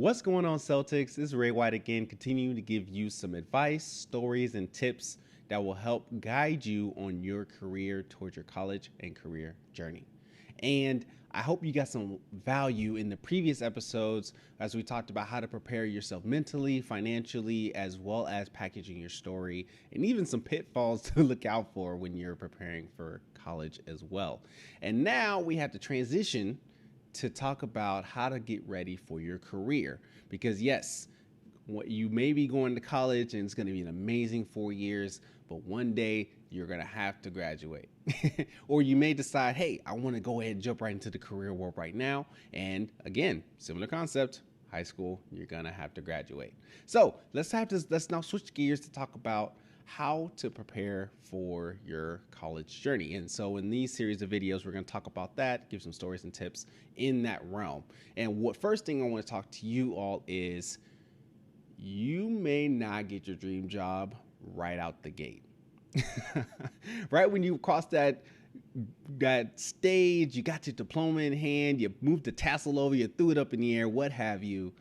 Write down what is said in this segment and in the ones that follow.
What's going on, Celtics? This is Ray White again, continuing to give you some advice, stories, and tips that will help guide you on your career towards your college and career journey. And I hope you got some value in the previous episodes as we talked about how to prepare yourself mentally, financially, as well as packaging your story, and even some pitfalls to look out for when you're preparing for college as well. And now we have to transition to talk about how to get ready for your career. Because yes, you may be going to college and it's going to be an amazing 4 years, but one day you're going to have to graduate. Or you may decide, hey, I want to go ahead and jump right into the career world right now. And again, similar concept, high school, you're going to have to graduate. So let's now switch gears to talk about how to prepare for your college journey. And so in these series of videos, we're going to talk about that, give some stories and tips in that realm. And what first thing I want to talk to you all is you may not get your dream job right out the gate. Right when you cross that stage, you got your diploma in hand, you moved the tassel over, you threw it up in the air, what have you.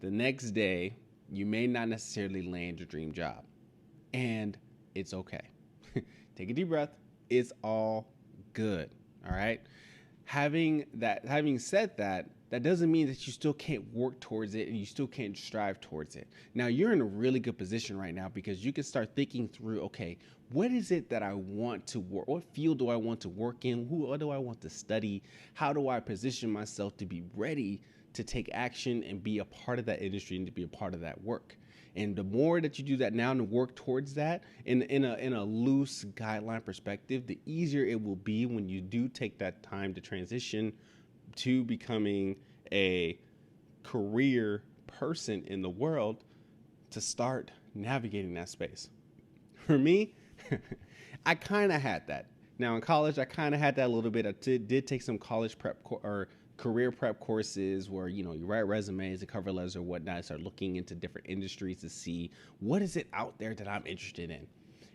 The next day, you may not necessarily land your dream job. And it's okay. Take a deep breath. It's all good. All right. Having said that, that doesn't mean that you still can't work towards it and you still can't strive towards it. Now, you're in a really good position right now because you can start thinking through, okay, what is it that I want to work? What field do I want to work in? What do I want to study? How do I position myself to be ready to take action and be a part of that industry and to be a part of that work? And the more that you do that now and work towards that in a loose guideline perspective, the easier it will be when you do take that time to transition to becoming a career person in the world to start navigating that space. For me, I kind of had that. Now in college, I kind of had that a little bit. I did take some college prep or career prep courses where, you write resumes and cover letters or whatnot, start looking into different industries to see what is it out there that I'm interested in.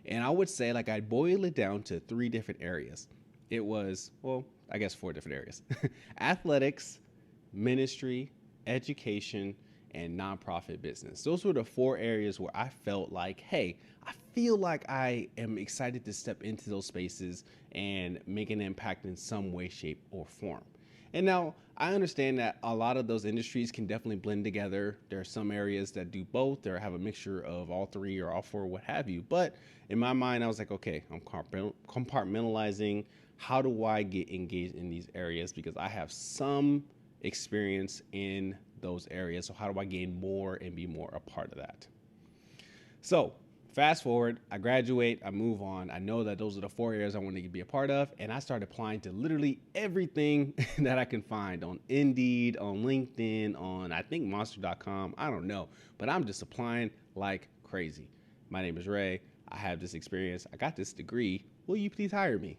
And I would say I'd boil it down to 3 different areas. It was, I guess 4 different areas. Athletics, ministry, education, and nonprofit business. Those were the 4 areas where I felt like, hey, I feel like I am excited to step into those spaces and make an impact in some way, shape, or form. And now I understand that a lot of those industries can definitely blend together. There are some areas that do both or have a mixture of all 3 or all 4, what have you. But in my mind, I was like, okay, I'm compartmentalizing. How do I get engaged in these areas? Because I have some experience in those areas. So how do I gain more and be more a part of that? So fast forward, I graduate, I move on. I know that those are the 4 areas I wanted to be a part of. And I started applying to literally everything that I can find on Indeed, on LinkedIn, on I think Monster.com. I don't know, but I'm just applying like crazy. My name is Ray. I have this experience. I got this degree. Will you please hire me?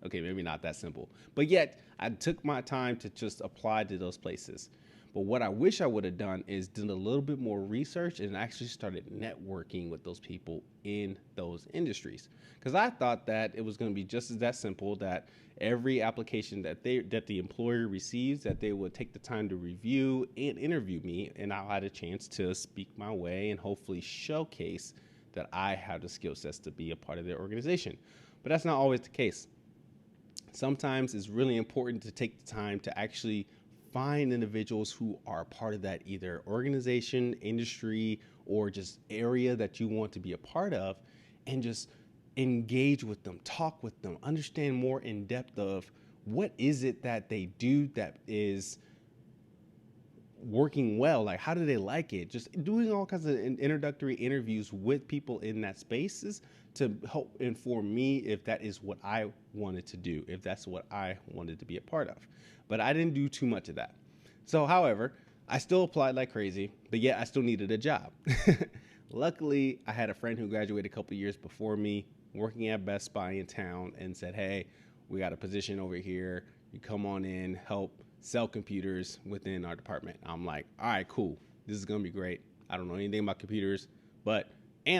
Okay, maybe not that simple. But yet I took my time to just apply to those places. But what I wish I would have done is done a little bit more research and actually started networking with those people in those industries. Because I thought that it was going to be just as that simple, that every application that the employer receives, that they would take the time to review and interview me, and I'll have a chance to speak my way and hopefully showcase that I have the skill sets to be a part of their organization. But that's not always the case. Sometimes it's really important to take the time to actually find individuals who are part of that either organization, industry, or just area that you want to be a part of, and just engage with them, talk with them, understand more in depth of what is it that they do that is working well. Like, how do they like it? Just doing all kinds of introductory interviews with people in that spaces to help inform me if that is what I wanted to do, if that's what I wanted to be a part of. But I didn't do too much of that. So, however, I still applied like crazy, but yet I still needed a job. Luckily, I had a friend who graduated a couple years before me working at Best Buy in town and said, hey, we got a position over here. You come on in, help sell computers within our department. I'm like, all right, cool. This is going to be great. I don't know anything about computers, and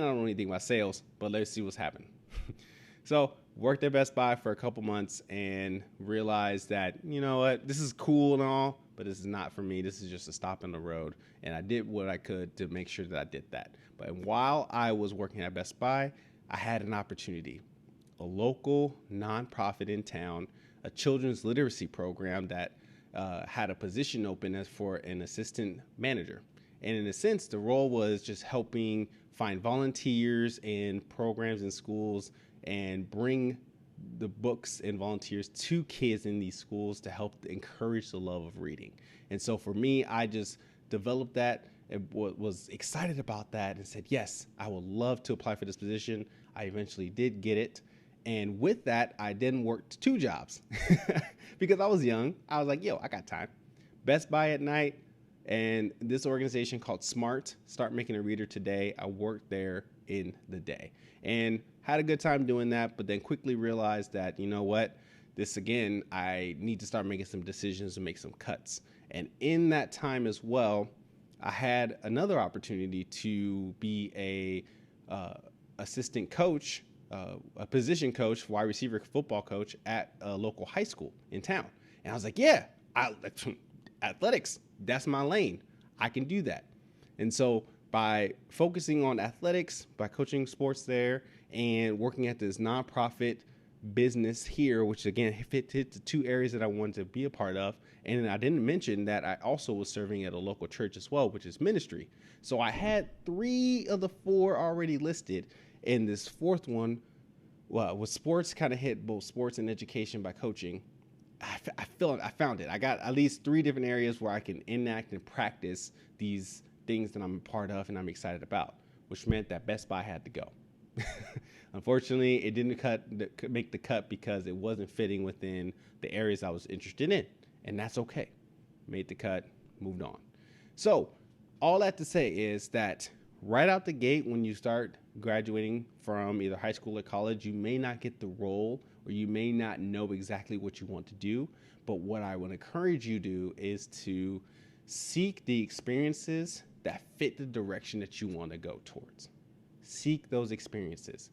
I don't know anything about sales, but let's see what's happening. So worked at Best Buy for a couple months and realized that, you know what, this is cool and all, but this is not for me. This is just a stop in the road. And I did what I could to make sure that I did that. But while I was working at Best Buy, I had an opportunity. A local nonprofit in town, a children's literacy program that had a position open as for an assistant manager. And in a sense, the role was just helping find volunteers and programs in schools and bring the books and volunteers to kids in these schools to help encourage the love of reading. And so for me, I just developed that and was excited about that and said, yes, I would love to apply for this position. I eventually did get it. And with that, I then worked 2 jobs because I was young. I was like, yo, I got time. Best Buy at night, and this organization called SMART, Start Making a Reader Today. I worked there in the day and had a good time doing that, but then quickly realized that, you know what, this again, I need to start making some decisions and make some cuts. And in that time as well, I had another opportunity to be a assistant coach, a position coach, wide receiver football coach at a local high school in town. And I was like, yeah, athletics, that's my lane. I can do that. And so by focusing on athletics, by coaching sports there and working at this nonprofit business here, which again hit the 2 areas that I wanted to be a part of. And I didn't mention that I also was serving at a local church as well, which is ministry. So I had 3 of the 4 already listed. And this 4th one, well, with sports, kind of hit both sports and education by coaching. I found it. I got at least 3 different areas where I can enact and practice these things that I'm a part of and I'm excited about, which meant that Best Buy had to go. Unfortunately, it didn't make the cut because it wasn't fitting within the areas I was interested in, and that's okay. Made the cut, moved on. So all that to say is that right out the gate, when you start graduating from either high school or college, you may not get the role or you may not know exactly what you want to do. But what I would encourage you to do is to seek the experiences that fit the direction that you want to go towards. Seek those experiences.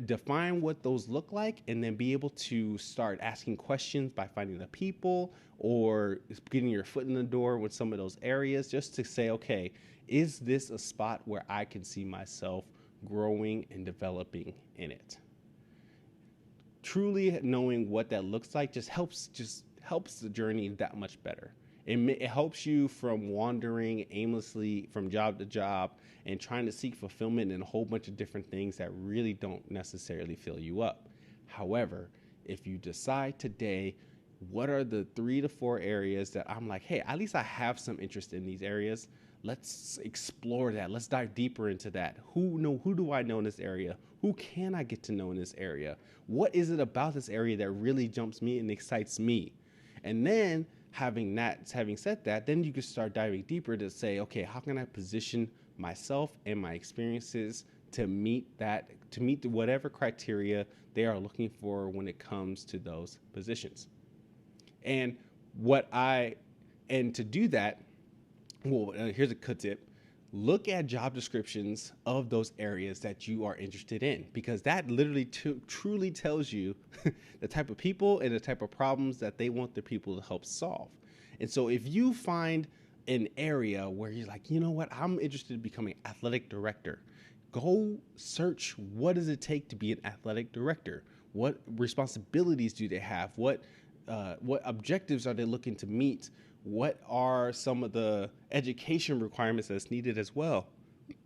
Define what those look like, and then be able to start asking questions by finding the people or getting your foot in the door with some of those areas, just to say, okay, is this a spot where I can see myself growing and developing in it? Truly knowing what that looks like just helps the journey that much better. It helps you from wandering aimlessly from job to job and trying to seek fulfillment in a whole bunch of different things that really don't necessarily fill you up. However, if you decide today, what are the 3 to 4 areas that I'm like, hey, at least I have some interest in these areas. Let's explore that. Let's dive deeper into that. Who do I know in this area? Who can I get to know in this area? What is it about this area that really jumps me and excites me? And then having said that, then you can start diving deeper to say, okay, how can I position myself and my experiences to meet whatever criteria they are looking for when it comes to those positions. And to do that, well, here's a good tip. Look at job descriptions of those areas that you are interested in, because that literally truly tells you the type of people and the type of problems that they want their people to help solve. And so if you find an area where you're like, you know what, I'm interested in becoming athletic director, go search what does it take to be an athletic director? What responsibilities do they have? What objectives are they looking to meet? What are some of the education requirements that's needed as well?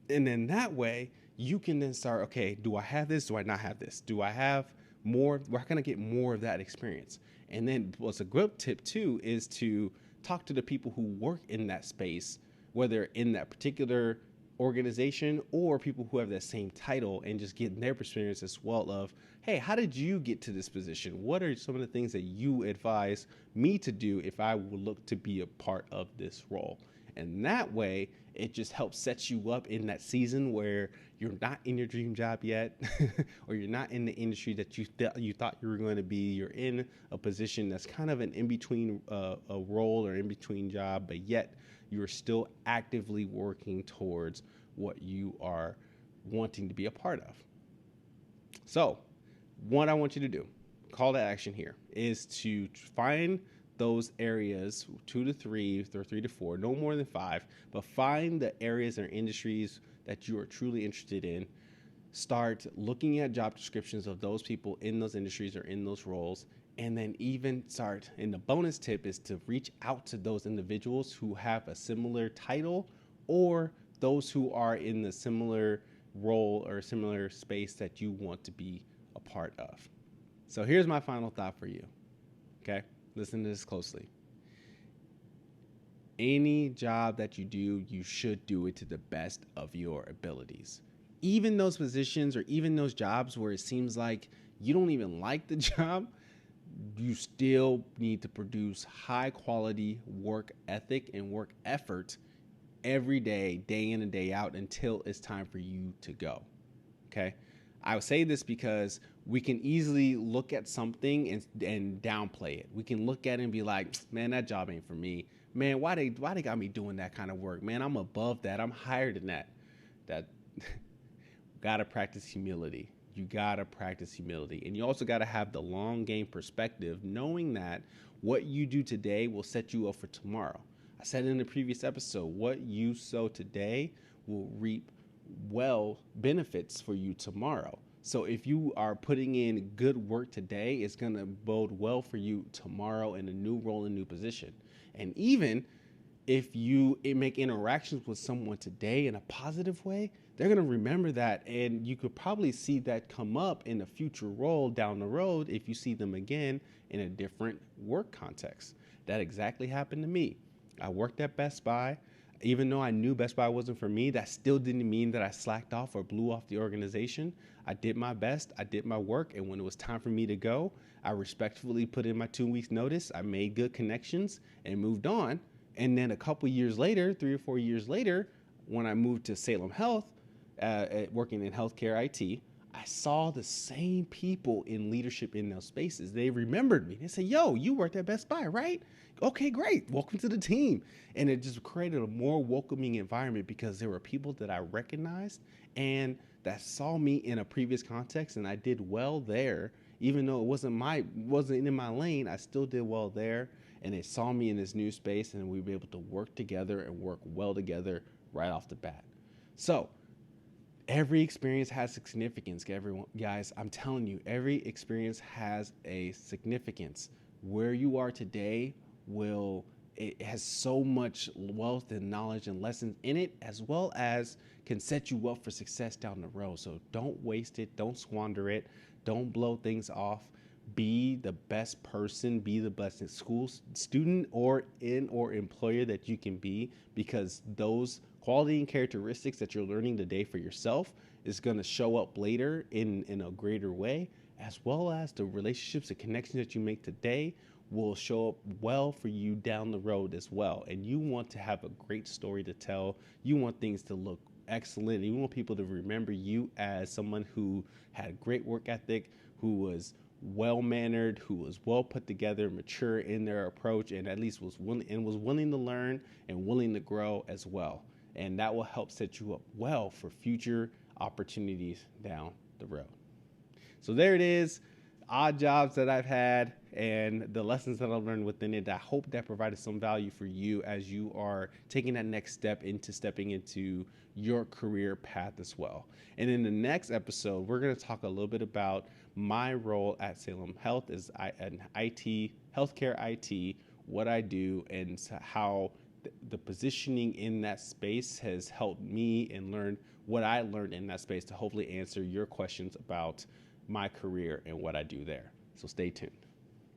And then that way you can then start, okay, do I have this? Do I not have this? Do I have more? Where can I get more of that experience? And then what's a good tip too is to talk to the people who work in that space, whether in that particular organization or people who have that same title, and just get their experience as well of, hey, how did you get to this position? What are some of the things that you advise me to do if I would look to be a part of this role? And that way, it just helps set you up in that season where you're not in your dream job yet, or you're not in the industry that you thought you were going to be. You're in a position that's kind of an in-between a role or in-between job, but yet you're still actively working towards what you are wanting to be a part of. So what I want you to do, call to action here, is to find those areas, 2 to 3 or 3 to 4, no more than 5, but find the areas or industries that you are truly interested in. Start looking at job descriptions of those people in those industries or in those roles, and then even start. And the bonus tip is to reach out to those individuals who have a similar title or those who are in the similar role or similar space that you want to be a part of. So here's my final thought for you. Okay, listen to this closely. Any job that you do, you should do it to the best of your abilities. Even those positions or even those jobs where it seems like you don't even like the job, you still need to produce high quality work ethic and work effort every day, day in and day out, until it's time for you to go. Okay. I would say this because we can easily look at something and downplay it. We can look at it and be like, man, that job ain't for me. Man, why they got me doing that kind of work? Man, I'm above that. I'm higher than that. That gotta practice humility. You gotta practice humility. And you also gotta have the long game perspective, knowing that what you do today will set you up for tomorrow. I said in the previous episode, what you sow today will reap benefits for you tomorrow. So if you are putting in good work today, it's going to bode well for you tomorrow in a new role and new position. And even if you make interactions with someone today in a positive way, they're going to remember that. And you could probably see that come up in a future role down the road if you see them again in a different work context. That exactly happened to me. I worked at Best Buy. Even though I knew Best Buy wasn't for me, that still didn't mean that I slacked off or blew off the organization. I did my best. I did my work. And when it was time for me to go, I respectfully put in my 2 weeks notice. I made good connections and moved on. And then a couple years later, 3 or 4 years later, when I moved to Salem Health, working in healthcare IT, I saw the same people in leadership in those spaces. They remembered me. They said, yo, you worked at Best Buy, right? Okay, great. Welcome to the team. And it just created a more welcoming environment because there were people that I recognized and that saw me in a previous context, and I did well there. Even though it wasn't in my lane, I still did well there. And they saw me in this new space, and we were able to work together and work well together right off the bat. So every experience has a significance, everyone. Guys, I'm telling you, every experience has a significance. Where you are today it has so much wealth and knowledge and lessons in it, as well as can set you up for success down the road. So don't waste it. Don't squander it. Don't blow things off. Be the best person, be the best school student or employer that you can be, because those quality and characteristics that you're learning today for yourself is going to show up later in a greater way, as well as the relationships and connections that you make today will show up well for you down the road as well. And you want to have a great story to tell. You want things to look excellent. You want people to remember you as someone who had great work ethic, who was well-mannered, who was well put together, mature in their approach, and at least was willing to learn and willing to grow as well. And that will help set you up well for future opportunities down the road. So there it is, odd jobs that I've had and the lessons that I've learned within it. I hope that provided some value for you as you are taking that next step into stepping into your career path as well. And in the next episode, we're going to talk a little bit about my role at Salem Health as an IT, healthcare IT, what I do, and how the positioning in that space has helped me and learn what I learned in that space to hopefully answer your questions about my career and what I do there. So stay tuned.